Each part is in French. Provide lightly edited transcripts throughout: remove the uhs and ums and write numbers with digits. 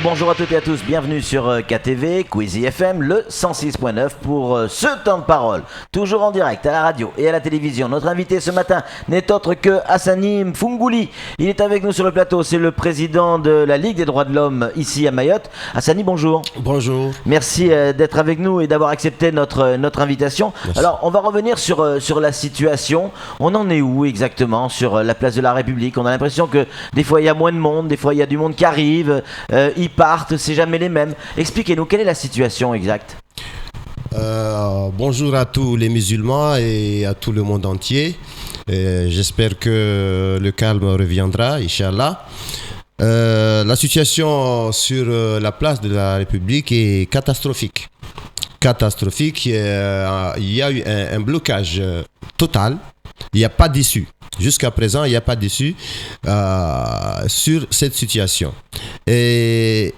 Bonjour à toutes et à tous, bienvenue sur KTV, Quizy FM, le 106.9 pour ce temps de parole. Toujours en direct à la radio et à la télévision. Notre invité ce matin n'est autre que Hassani Mfunguli. Il est avec nous sur le plateau, c'est le président de la Ligue des droits de l'homme ici à Mayotte. Hassani, bonjour. Bonjour. Merci d'être avec nous et d'avoir accepté notre invitation. Merci. Alors, on va revenir sur la situation. On en est où exactement sur la place de la République? On a l'impression que des fois il y a moins de monde, des fois il y a du monde qui arrive. Ils partent, c'est jamais les mêmes. Expliquez-nous, quelle est la situation exacte? Bonjour à tous les musulmans et à tout le monde entier. J'espère que le calme reviendra, Inch'Allah. La situation sur la place de la République est catastrophique. Il y a eu un blocage total. Il n'y a pas d'issue. Jusqu'à présent, il n'y a pas d'issue sur cette situation. Et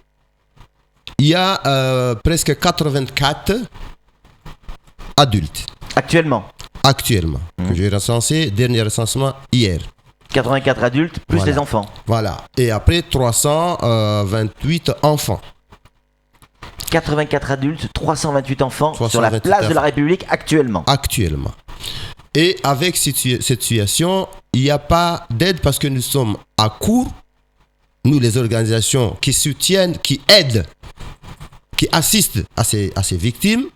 il y a presque 84 adultes. Actuellement, que j'ai recensé, dernier recensement hier. 84 adultes, plus voilà. Les enfants. Voilà. Et après, 328 enfants. 84 adultes, 328 enfants sur la place de la République actuellement. Et avec cette situation, il n'y a pas d'aide parce que nous sommes à court. Nous, les organisations qui soutiennent, qui aident, qui assistent à ces victimes,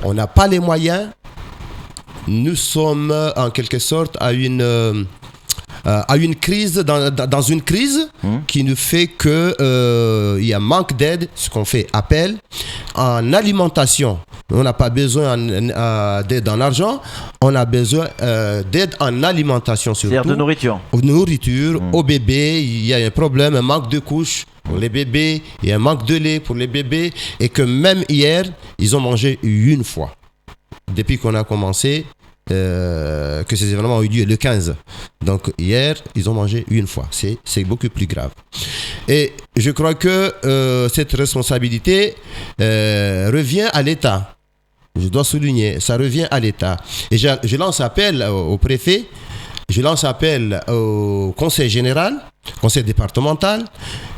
on n'a pas les moyens. Nous sommes en quelque sorte à une crise, dans une crise qui nous fait que il y a manque d'aide, ce qu'on fait appel en alimentation. On n'a pas besoin d'aide en argent, on a besoin d'aide en alimentation surtout. C'est-à-dire de nourriture. Aux bébés, il y a un problème, un manque de couches pour les bébés, il y a un manque de lait pour les bébés, et que même hier, ils ont mangé une fois. Depuis qu'on a commencé, que ces événements ont eu lieu le 15. Donc hier, ils ont mangé une fois. C'est beaucoup plus grave. Et je crois que cette responsabilité revient à l'État. Je dois souligner, ça revient à l'État. Et je lance appel au préfet, je lance appel au conseil général, conseil départemental.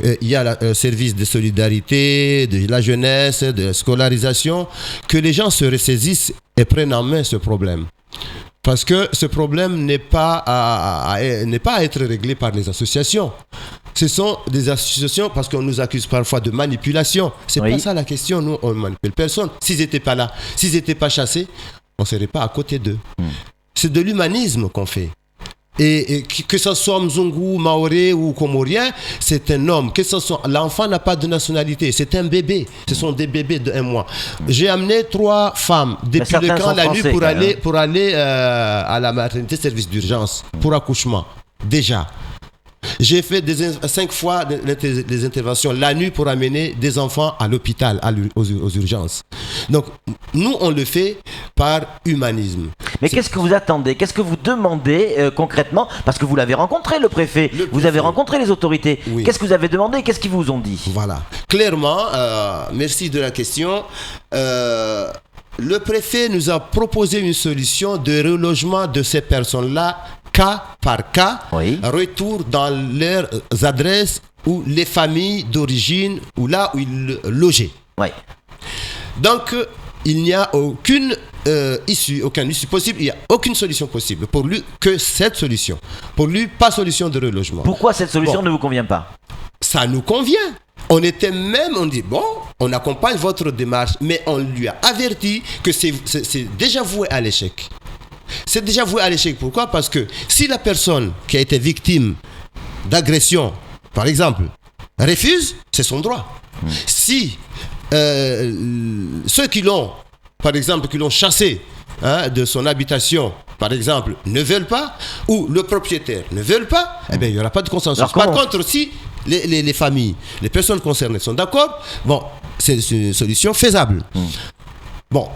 Il y a le service de solidarité, de la jeunesse, de la scolarisation, que les gens se ressaisissent et prennent en main ce problème. Parce que ce problème n'est pas à être réglé par les associations. Ce sont des associations, parce qu'on nous accuse parfois de manipulation. C'est pas ça la question. Nous, on ne manipule personne. S'ils n'étaient pas là, s'ils n'étaient pas chassés, on ne serait pas à côté d'eux. C'est de l'humanisme qu'on fait. Et que ce soit Mzungu, Maoré ou Comorien, c'est un homme. L'enfant n'a pas de nationalité, c'est un bébé. Ce sont des bébés de 1 mois. J'ai amené 3 femmes depuis le camp la nuit pour aller à la maternité service d'urgence pour accouchement. Déjà. J'ai fait 5 fois des interventions la nuit pour amener des enfants à l'hôpital, aux urgences. Donc, nous, on le fait par humanisme. Mais qu'est-ce que vous attendez? Qu'est-ce que vous demandez concrètement? Parce que vous l'avez rencontré, le préfet. Vous avez rencontré les autorités. Oui. Qu'est-ce que vous avez demandé? Qu'est-ce qu'ils vous ont dit? Voilà. Clairement, merci de la question. Le préfet nous a proposé une solution de relogement de ces personnes-là, cas par cas, retour dans leurs adresses ou les familles d'origine ou là où ils logeaient. Oui. Donc, il n'y a aucune issue possible, il n'y a aucune solution possible pour lui que cette solution. Pour lui, pas solution de relogement. Pourquoi cette solution ne vous convient pas? Ça nous convient. On dit, on accompagne votre démarche, mais on lui a averti que c'est déjà voué à l'échec. C'est déjà voué à l'échec. Pourquoi? Parce que si la personne qui a été victime d'agression, par exemple, refuse, c'est son droit. Si ceux qui l'ont, par exemple, qui l'ont chassé de son habitation, par exemple, ne veulent pas, ou le propriétaire ne veut pas, eh bien, il n'y aura pas de consensus. Par contre, si les familles, les personnes concernées sont d'accord, c'est une solution faisable.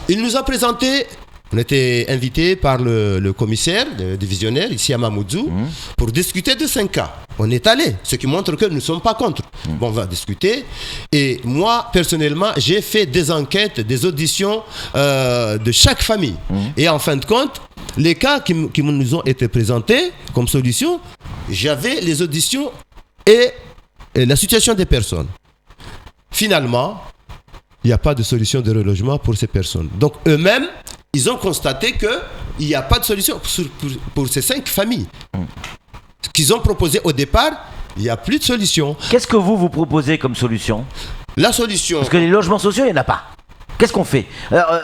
Il nous a présenté, on était invité par le commissaire, le divisionnaire, ici à Mamoudzou, pour discuter de 5 cas. On est allé, ce qui montre que nous ne sommes pas contre. On va discuter. Et moi, personnellement, j'ai fait des enquêtes, des auditions de chaque famille. Et en fin de compte, les cas qui nous ont été présentés comme solution, j'avais les auditions et la situation des personnes. Finalement, il n'y a pas de solution de relogement pour ces personnes. Donc eux-mêmes, ils ont constaté qu'il n'y a pas de solution pour ces 5 familles. Ce qu'ils ont proposé au départ, il n'y a plus de solution. Qu'est-ce que vous proposez comme solution ? La solution... Parce que les logements sociaux, il n'y en a pas. Qu'est-ce qu'on fait ?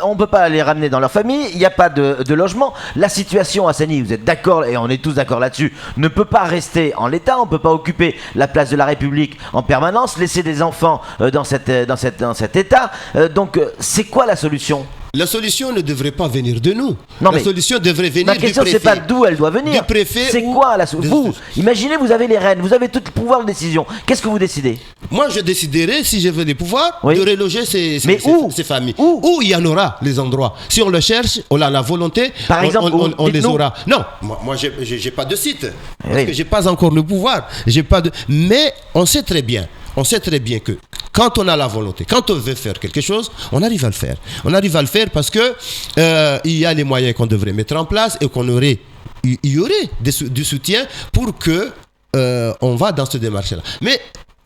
On ne peut pas les ramener dans leur famille, il n'y a pas de logement. La situation à Hassani, vous êtes d'accord, et on est tous d'accord là-dessus, ne peut pas rester en l'état. On ne peut pas occuper la place de la République en permanence, laisser des enfants dans cet état. Donc, c'est quoi la solution ? La solution ne devrait pas venir de nous. Non, la solution devrait venir du préfet. Ma question, c'est pas d'où elle doit venir. Du préfet. C'est quoi la solution ? Vous, imaginez, vous avez les rênes, vous avez tout le pouvoir de décision. Qu'est-ce que vous décidez ? Moi, je déciderai, si je veux les pouvoirs, de reloger ces familles. Où il y en aura les endroits. Si on le cherche, on a la volonté, par exemple, on les aura. Non, moi j'ai pas de site. Parce que j'ai pas encore le pouvoir. Mais on sait très bien que quand on a la volonté, quand on veut faire quelque chose, on arrive à le faire. On arrive à le faire parce que il y a les moyens qu'on devrait mettre en place et il y aurait du soutien pour que on va dans cette démarche-là. Mais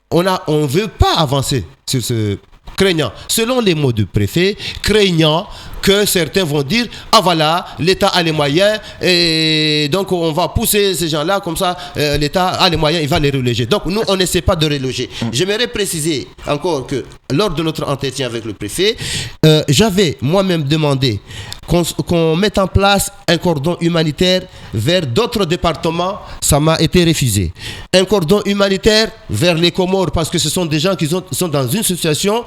on veut pas avancer sur ce craignant, selon les mots du préfet, craignant que certains vont dire « Ah voilà, l'État a les moyens et donc on va pousser ces gens-là comme ça, l'État a les moyens, il va les reloger. » Donc nous, on n'essaie pas de reloger. J'aimerais préciser encore que lors de notre entretien avec le préfet, j'avais moi-même demandé qu'on mette en place un cordon humanitaire vers d'autres départements. Ça m'a été refusé. Un cordon humanitaire vers les Comores parce que ce sont des gens qui sont dans une situation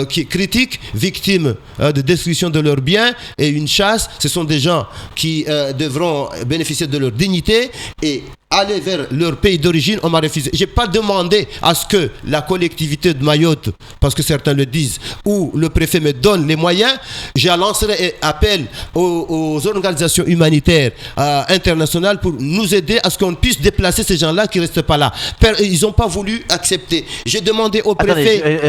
qui est critique, victimes de destruction de leurs biens et une chasse. Ce sont des gens qui devront bénéficier de leur dignité et aller vers leur pays d'origine. On m'a refusé. Je n'ai pas demandé à ce que la collectivité de Mayotte, parce que certains le disent, ou le préfet me donne les moyens. Je lancerai appel aux organisations humanitaires internationales pour nous aider à ce qu'on puisse déplacer ces gens-là qui ne restent pas là. Ils n'ont pas voulu accepter. J'ai demandé au préfet...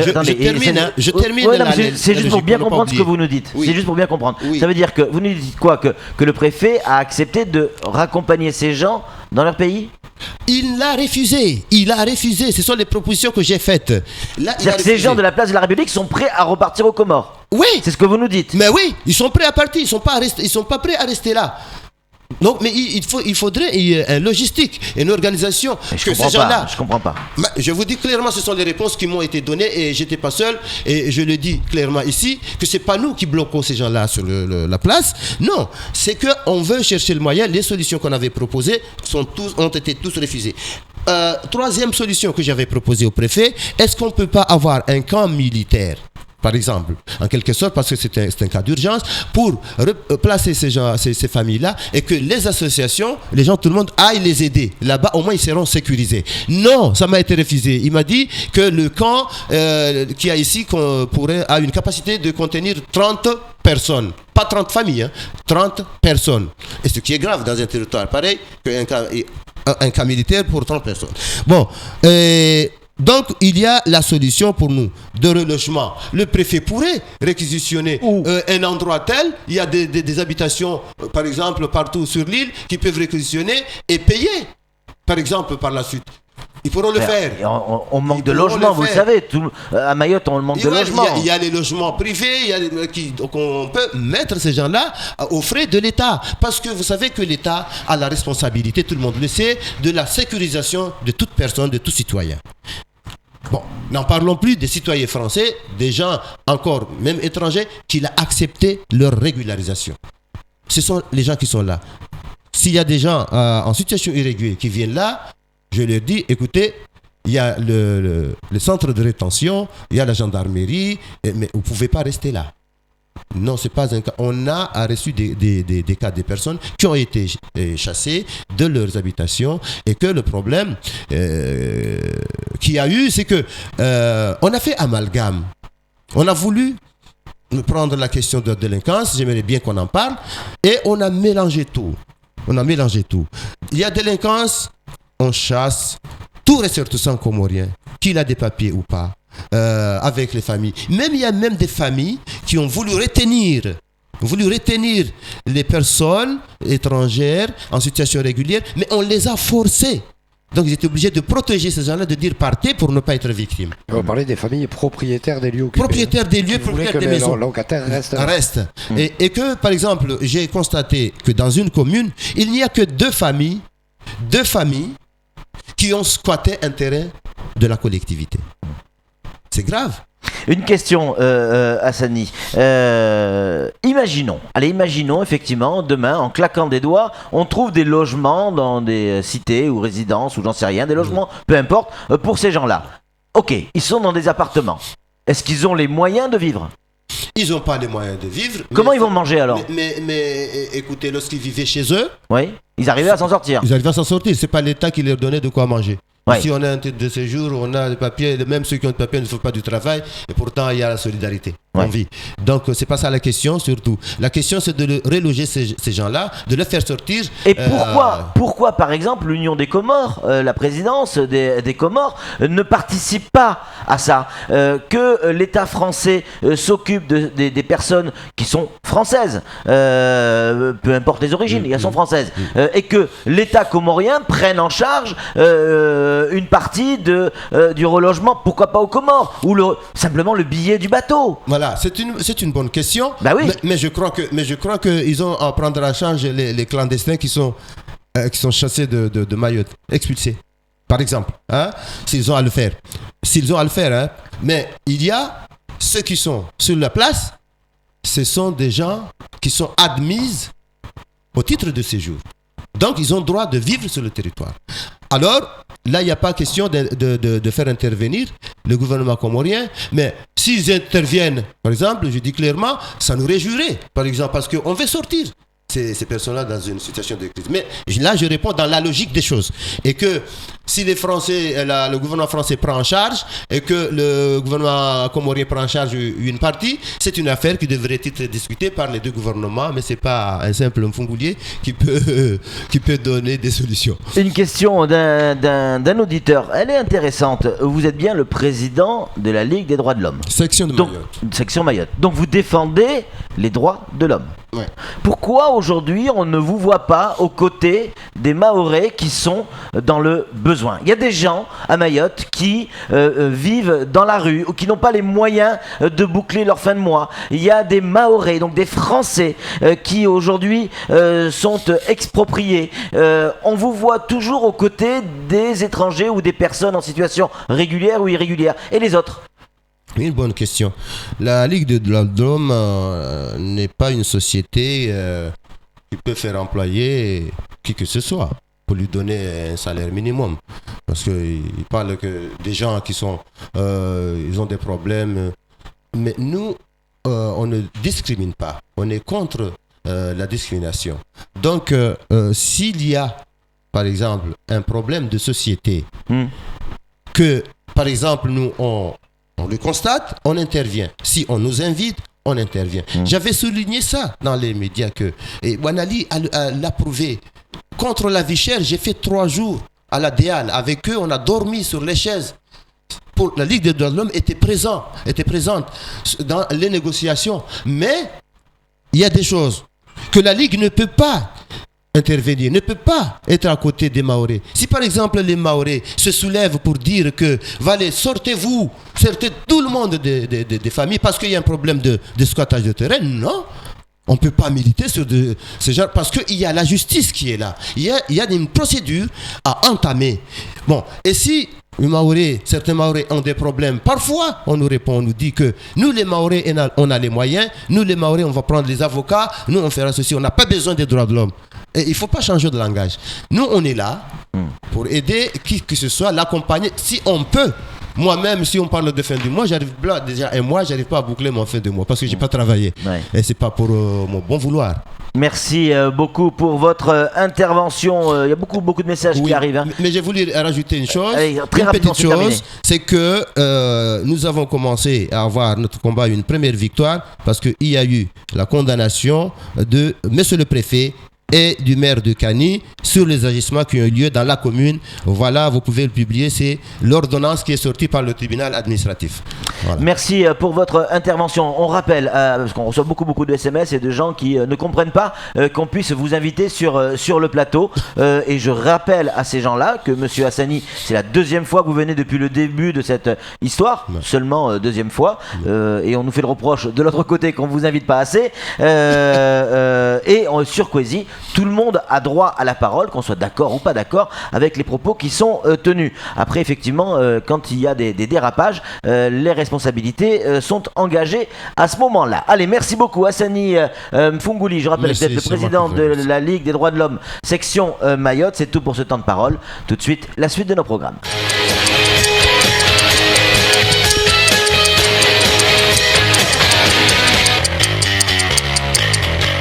Je termine. C'est juste pour bien comprendre ce que vous nous dites. Oui. C'est juste pour bien comprendre. Oui. Ça veut dire que vous nous dites quoi ? Que le préfet a accepté de raccompagner ces gens dans leur pays ? Il l'a refusé. Ce sont les propositions que j'ai faites. C'est-à-dire que ces gens de la place de la République sont prêts à repartir aux Comores. Oui. C'est ce que vous nous dites. Mais oui, ils sont prêts à partir. Ils sont pas prêts à rester là. Donc, mais il faudrait une logistique, une organisation. Je comprends pas. Je vous dis clairement, ce sont les réponses qui m'ont été données et j'étais pas seul. Et je le dis clairement ici, que c'est pas nous qui bloquons ces gens-là sur la place. Non, c'est que on veut chercher le moyen. Les solutions qu'on avait proposées ont été tous refusées. Troisième solution que j'avais proposée au préfet, est-ce qu'on peut pas avoir un camp militaire ? Par exemple, en quelque sorte, parce que c'est un cas d'urgence, pour placer ces familles-là et que les associations, les gens, tout le monde aille les aider. Là-bas, au moins, ils seront sécurisés. Non, ça m'a été refusé. Il m'a dit que le camp qu'il y a ici a une capacité de contenir 30 personnes. Pas 30 familles, 30 personnes. Et ce qui est grave dans un territoire pareil, qu'un camp militaire pour 30 personnes. Bon, donc, il y a la solution pour nous de relogement. Le préfet pourrait réquisitionner un endroit tel. Il y a des habitations, par exemple, partout sur l'île, qui peuvent réquisitionner et payer, par exemple, par la suite. Ils pourront le faire. On manque de logement, vous le savez. À Mayotte, on manque de logement. Il y a les logements privés, donc on peut mettre ces gens-là aux frais de l'État. Parce que vous savez que l'État a la responsabilité, tout le monde le sait, de la sécurisation de toute personne, de tout citoyen. Bon, n'en parlons plus des citoyens français, des gens encore, même étrangers, qui l'ont accepté leur régularisation. Ce sont les gens qui sont là. S'il y a des gens en situation irrégulière qui viennent là, je leur dis, écoutez, il y a le centre de rétention, il y a la gendarmerie, mais vous ne pouvez pas rester là. Non, c'est pas un cas. On a reçu des cas de personnes qui ont été chassées de leurs habitations et que le problème qu'il y a eu, c'est que on a fait amalgame. On a voulu prendre la question de la délinquance, j'aimerais bien qu'on en parle, et on a mélangé tout. Il y a délinquance, on chasse tout ressortissant comorien, qu'il a des papiers ou pas. Avec les familles. Il y a même des familles qui ont voulu retenir les personnes étrangères en situation régulière, mais on les a forcés Donc ils étaient obligés de protéger ces gens-là, de dire partez pour ne pas être victimes. On parlait des familles propriétaires des lieux occupés. Propriétaires des lieux, propriétaires des maisons. Les locataires restent. Et que, par exemple, j'ai constaté que dans une commune, il n'y a que deux familles qui ont squatté un terrain de la collectivité. C'est grave. Une question, Hassani. Imaginons effectivement, demain, en claquant des doigts, on trouve des logements dans des cités ou résidences ou j'en sais rien, des logements, peu importe, pour ces gens-là. Ok, ils sont dans des appartements. Est-ce qu'ils ont les moyens de vivre ? Ils n'ont pas les moyens de vivre. Comment ils vont manger alors ? Mais écoutez, lorsqu'ils vivaient chez eux, oui, ils arrivaient à s'en sortir. Ils arrivaient à s'en sortir. C'est pas l'État qui leur donnait de quoi manger. Ouais. Ici, on a un titre de séjour, on a des papiers, même ceux qui ont des papiers ne font pas du travail, et pourtant, il y a la solidarité. Ouais. On vit. Donc, c'est pas ça la question, surtout. La question, c'est de reloger ces gens-là, de les faire sortir. Et pourquoi, par exemple, l'Union des Comores, la présidence des Comores, ne participe pas à ça que l'État français s'occupe des personnes qui sont françaises, peu importe les origines, elles sont françaises, et que l'État comorien prenne en charge une partie du relogement, pourquoi pas aux Comores, ou simplement le billet du bateau. Voilà, c'est une bonne question. Bah oui. Mais je crois qu'ils ont à prendre en charge les clandestins qui sont chassés de Mayotte, expulsés, par exemple, hein, s'ils ont à le faire. Hein. Mais il y a ceux qui sont sur la place, ce sont des gens qui sont admis au titre de séjour. Donc, ils ont le droit de vivre sur le territoire. Alors, là, il n'y a pas question de faire intervenir le gouvernement comorien, mais s'ils interviennent, par exemple, je dis clairement, ça nous réjouirait, par exemple, parce qu'on veut sortir ces personnes-là dans une situation de crise. Mais là, je réponds dans la logique des choses. Et que si les Français, le gouvernement français prend en charge et que le gouvernement comorien prend en charge une partie, c'est une affaire qui devrait être discutée par les deux gouvernements, mais ce n'est pas un simple mfungoulier qui peut donner des solutions. Une question d'un auditeur, elle est intéressante. Vous êtes bien le président de la Ligue des droits de l'homme. Section de Mayotte. Section Mayotte. Donc vous défendez les droits de l'homme. Ouais. Pourquoi aujourd'hui on ne vous voit pas aux côtés des Mahorais qui sont dans le besoin ? Il y a des gens à Mayotte qui vivent dans la rue ou qui n'ont pas les moyens de boucler leur fin de mois. Il y a des Mahorais, donc des Français qui aujourd'hui sont expropriés. On vous voit toujours aux côtés des étrangers ou des personnes en situation régulière ou irrégulière. Et les autres ? Une bonne question. La Ligue des droits de l'homme n'est pas une société qui peut faire employer qui que ce soit pour lui donner un salaire minimum. Parce qu'il parle que des gens qui sont, ils ont des problèmes. Mais nous, on ne discrimine pas. On est contre la discrimination. Donc, s'il y a, par exemple, un problème de société, que, par exemple, nous, on le constate, on intervient. Si on nous invite, on intervient. J'avais souligné ça dans les médias et Wanali l'a prouvé. Contre la vie chère, j'ai fait 3 jours à la DEAL. Avec eux, on a dormi sur les chaises. Pour la Ligue des droits de l'homme était présente dans les négociations. Mais il y a des choses que la Ligue ne peut pas intervenir, ne peut pas être à côté des Mahorais. Si par exemple les Mahorais se soulèvent pour dire que sortez tout le monde des familles parce qu'il y a un problème de squattage de terrain, non, on ne peut pas militer sur ce genre parce qu'il y a la justice qui est là. Il y a une procédure à entamer. Bon, et si certains Mahorais ont des problèmes, parfois on nous répond, on nous dit que nous les Mahorais on a les moyens, nous les Mahorais on va prendre les avocats, nous on fera ceci, on n'a pas besoin des droits de l'homme. Et il ne faut pas changer de langage. Nous on est là pour aider qui que ce soit, l'accompagner si on peut. Moi-même, si on parle de fin du mois, j'arrive pas à boucler mon fin de mois parce que j'ai pas travaillé. Ouais. Et c'est pas pour mon bon vouloir. Merci beaucoup pour votre intervention. Il y a beaucoup de messages qui arrivent. Mais j'ai voulu rajouter une chose. Allez, une petite chose, c'est que nous avons commencé à avoir notre combat une première victoire parce qu'il y a eu la condamnation de Monsieur le Préfet et du maire de Kani sur les agissements qui ont eu lieu dans la commune. Voilà, vous pouvez le publier, c'est l'ordonnance qui est sortie par le tribunal administratif. Voilà. Merci pour votre intervention. On rappelle, parce qu'on reçoit beaucoup de SMS et de gens qui ne comprennent pas qu'on puisse vous inviter sur le plateau. Et je rappelle à ces gens-là que Monsieur Hassani, c'est la deuxième fois que vous venez depuis le début de cette histoire, seulement deuxième fois. Et on nous fait le reproche de l'autre côté qu'on vous invite pas assez. Sur Quasi, tout le monde a droit à la parole, qu'on soit d'accord ou pas d'accord avec les propos qui sont tenus. Après, effectivement, quand il y a des dérapages, les responsabilités sont engagées à ce moment-là. Allez, merci beaucoup Hassani Mfunguli, je rappelle que vous êtes le président de la Ligue des droits de l'homme, section Mayotte. C'est tout pour ce temps de parole. Tout de suite, la suite de nos programmes.